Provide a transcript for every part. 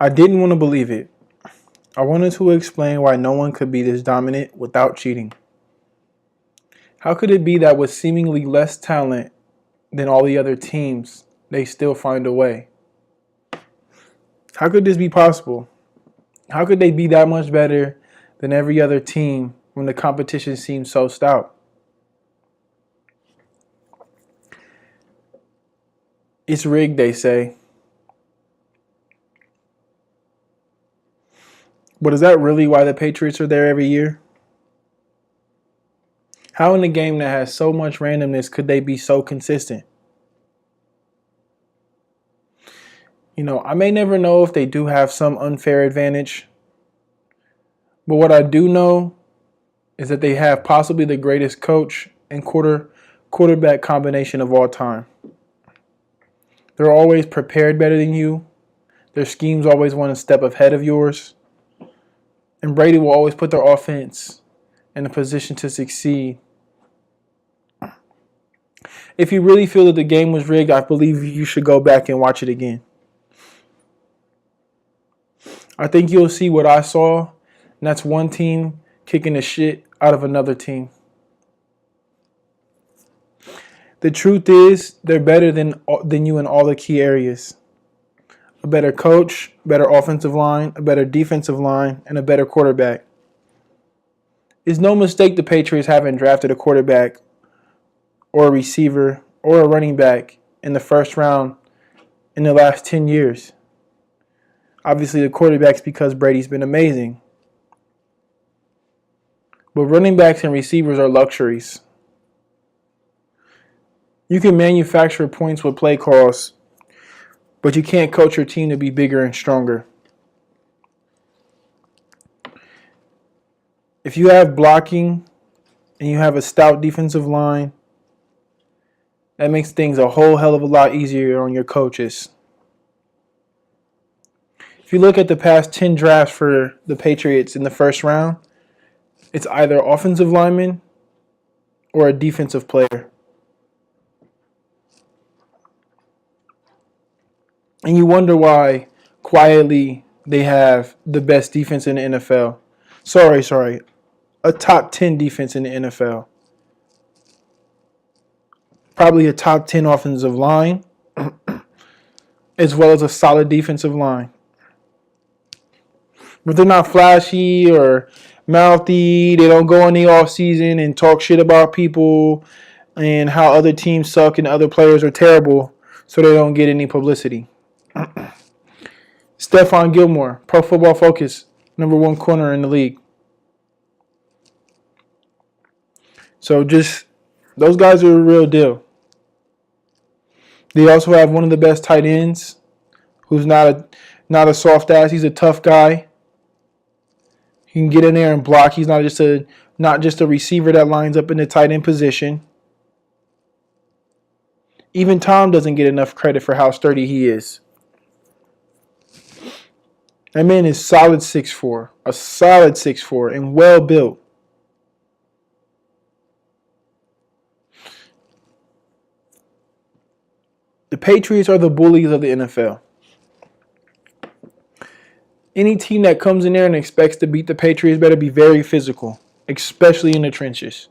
I didn't want to believe it. I wanted to explain why no one could be this dominant without cheating. How could it be that with seemingly less talent than all the other teams, they still find a way? How could this be possible? How could they be that much better than every other team when the competition seems so stout? It's rigged, they say. But is that really why the Patriots are there every year? How in a game that has so much randomness could they be so consistent? I may never know if they do have some unfair advantage. But what I do know is that they have possibly the greatest coach and quarterback combination of all time. They're always prepared better than you. Their schemes always one step ahead of yours. And Brady will always put their offense in a position to succeed. If you really feel that the game was rigged, I believe you should go back and watch it again. I think you'll see what I saw, and that's one team kicking the shit out of another team. The truth is, they're better than you in all the key areas. A better coach, better offensive line, a better defensive line, and a better quarterback. It's no mistake the Patriots haven't drafted a quarterback or a receiver or a running back in the first round in the last 10 years. Obviously, the quarterback's because Brady's been amazing. But running backs and receivers are luxuries. You can manufacture points with play calls, but you can't coach your team to be bigger and stronger. If you have blocking and you have a stout defensive line, that makes things a whole hell of a lot easier on your coaches. If you look at the past 10 drafts for the Patriots in the first round, it's either offensive lineman or a defensive player. And you wonder why, quietly, they have the best defense in the NFL. Sorry. A top 10 defense in the NFL. Probably a top 10 offensive line, as well as a solid defensive line. But they're not flashy or mouthy. They don't go in the offseason and talk shit about people and how other teams suck and other players are terrible, so they don't get any publicity. Stephon Gilmore, Pro Football Focus, #1 corner in the league. So just, those guys are a real deal. They also have one of the best tight ends, who's not a soft ass. He's a tough guy. He can get in there and block. He's not just a receiver that lines up in the tight end position. Even Tom doesn't get enough credit for how sturdy he is. That man is solid 6'4", a solid 6'4", and well built. The Patriots are the bullies of the NFL. Any team that comes in there and expects to beat the Patriots better be very physical, especially in the trenches.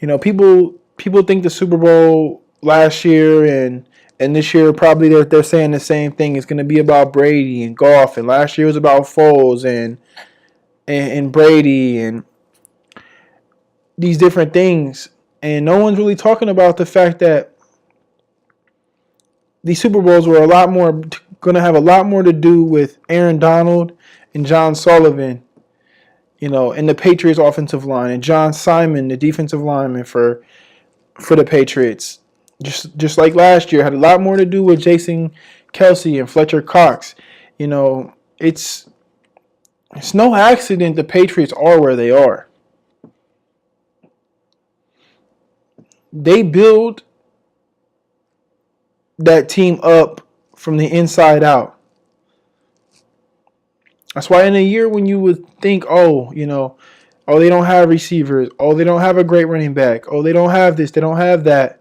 People think the Super Bowl last year and this year probably they're saying the same thing. It's going to be about Brady and Goff, and last year was about Foles and Brady and these different things. And no one's really talking about the fact that these Super Bowls were going to have a lot more to do with Aaron Donald and John Sullivan, and the Patriots offensive line, and John Simon, the defensive lineman for the Patriots. Just like last year, had a lot more to do with Jason Kelsey and Fletcher Cox. It's no accident the Patriots are where they are. They build that team up from the inside out. That's why in a year when you would think, they don't have receivers. Oh, they don't have a great running back. Oh, they don't have this. They don't have that.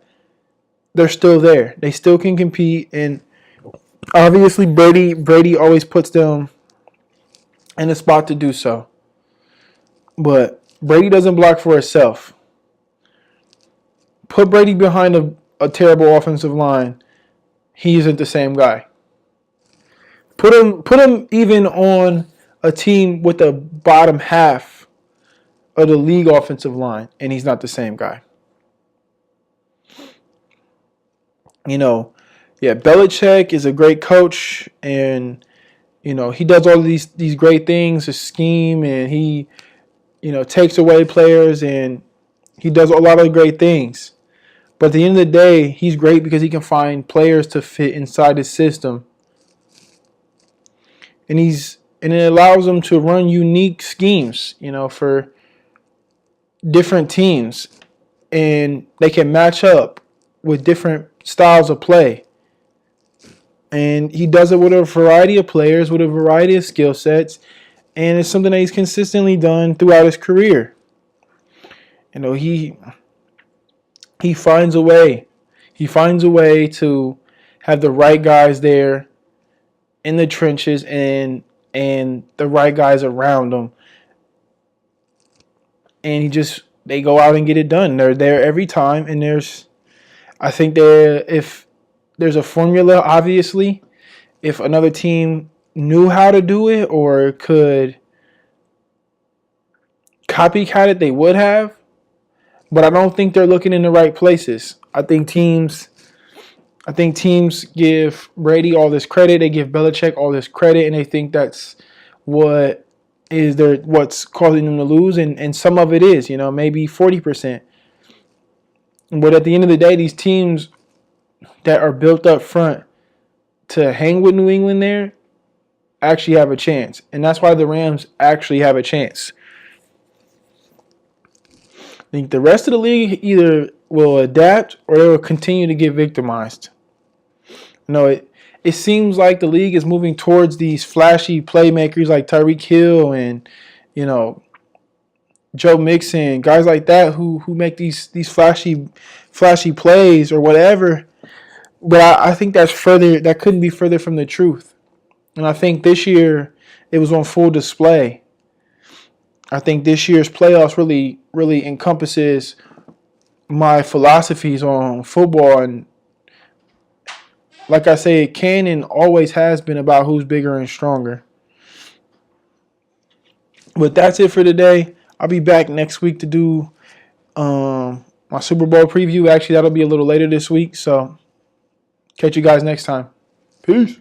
They're still there. They still can compete, and Obviously, Brady always puts them in a spot to do so. But Brady doesn't block for himself. Put Brady behind a terrible offensive line, he isn't the same guy. Put him even on a team with the bottom half of the league offensive line, and he's not the same guy. Yeah, Belichick is a great coach, and he does all of these great things, his scheme, and he takes away players, and he does a lot of great things. But at the end of the day, he's great because he can find players to fit inside his system, and it allows him to run unique schemes, for different teams, and they can match up with different styles of play. And he does it with a variety of players, with a variety of skill sets, and it's something that he's consistently done throughout his career. He finds a way. He finds a way to have the right guys there in the trenches and the right guys around him. And they go out and get it done. They're there every time, and I think if there's a formula, obviously, if another team knew how to do it or could copycat it, they would have. But I don't think they're looking in the right places. I think teams give Brady all this credit. They give Belichick all this credit, and they think that's what's causing them to lose. And some of it is, maybe 40%. But at the end of the day, these teams that are built up front to hang with New England there actually have a chance. And that's why the Rams actually have a chance. I think the rest of the league either will adapt or they will continue to get victimized. It seems like the league is moving towards these flashy playmakers like Tyreek Hill and, Joe Mixon, guys like that who make these flashy plays or whatever. But I think that couldn't be further from the truth. And I think this year it was on full display. I think this year's playoffs really, really encompasses my philosophies on football. And like I say, it can and always has been about who's bigger and stronger. But that's it for today. I'll be back next week to do my Super Bowl preview. Actually, that'll be a little later this week. So catch you guys next time. Peace.